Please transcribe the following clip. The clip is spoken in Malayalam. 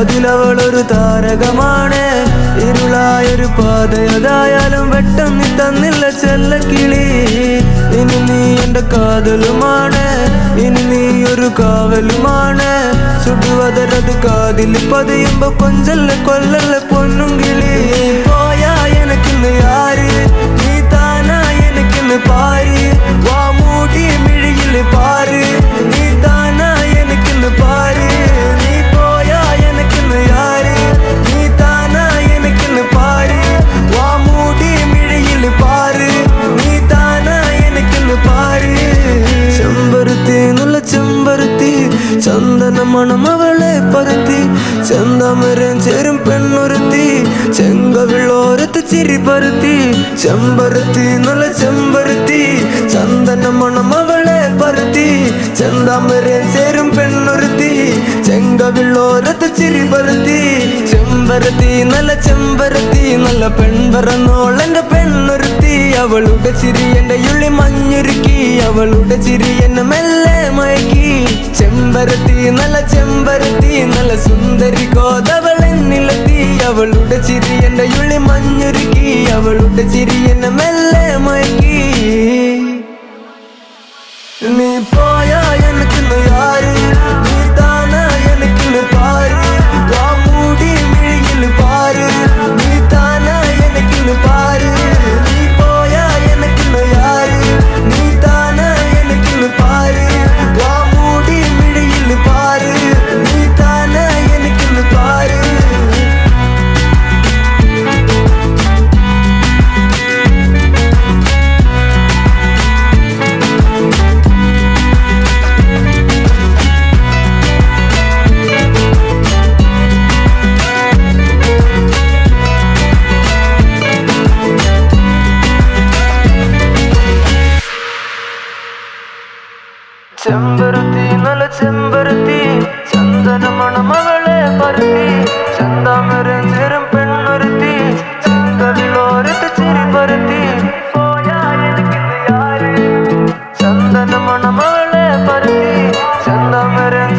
അതിലവളൊരു താരകമാണ്. ഇരുളായൊരു പാതയതായാലും വെട്ടം നീ തന്നില്ല ചെല്ലക്കിളി. ഇനി നീ എന്റെ കാതലുമാണ്, ഇനി നീ ഒരു കാവലുമാണ്. സുടുവതരത് കാതിൽ പതിയുമ്പോ കൊഞ്ചല്ല കൊല്ലല്ല പൊന്നും കിളി. പോയാ എനക്കിന്ന് യാര്, നീ താനാ എനക്കിന്ന് പാര്. വാ മൂടി മിഴിയിൽ പാര്, നീ താനാ എനക്കിന്ന് പാര്. നീ പോയാ എനക്കിന്ന് യാര്, നീ താനാ എനക്കിന്ന് പാര്. വാ മൂടി മിഴിയിൽ പാര്, നീ താനാ എനക്കിന്ന് പാര്. ചെമ്പരുത്തി നല്ല ചെമ്പരുത്തി, ചന്ദന മണം അവളെ പരത്തി. ചെന്താമരം ചേരും പെണ്ണൊരുത്തി, ചെങ്കവിളോരത്ത് ചിരി പരുത്തി. ചെമ്പരുത്തി നല്ല ചെമ്പരുത്തി, ചന്ദന മണം അവളെ പരത്തി. ചെന്താമരം ചേരും പെണ്ണൊരുത്തി, ചെങ്കവിളോരത്ത് ചിരി പരുത്തി. ചെമ്പരത്തി നല്ല ചെമ്പരത്തി, നല്ല പെൺപറന്നോളെന്റെ പെണ്ണൊരുത്തി. അവളുടെ ചിരി എന്റെ ഉള്ളി മഞ്ഞുരുക്കി, അവളുടെ ചിരി എന്നെ മെല്ലെ മയക്കി. ചെമ്പരത്തി നല്ല ചെമ്പരത്തി, നല്ല സുന്ദരി കോതവളെന്നിലെത്തി. അവളുടെ ചിരി എന്റെ ഉള്ളി മഞ്ഞുരുക്കി, അവളുടെ ചിരി എന്നെ മെല്ലെ മയക്കി. നീ പോയാ എനക്കിന്ന് യാര്, നീ താനാ എനക്കിന്ന് പാര്. വാ മൂടി മിഴിയിൽ പാര്, നീ താനാ എനക്കിന്ന് പാര്. നീ പോയാ എനക്കിന്ന് യാര്, നീ താനാ എനക്കിന്ന് പാര്. വാ മൂടി മിഴിയിൽ പാര്, നീ താനാ എനക്കിന്ന് പാര്. ചെമ്പരുത്തി നല്ല ചെമ്പരുത്തി, ചന്ദന മണം അവളെ പരത്തി. ചെന്താമരം ചേരും പെണ്ണൊരുത്തി, ചെങ്കവിളോരത്ത് ചിരി പരത്തി. പോയാ എനക്കിന്ന് യാര്, ചന്ദന മണം അവളെ പരത്തി. ചെന്താമരം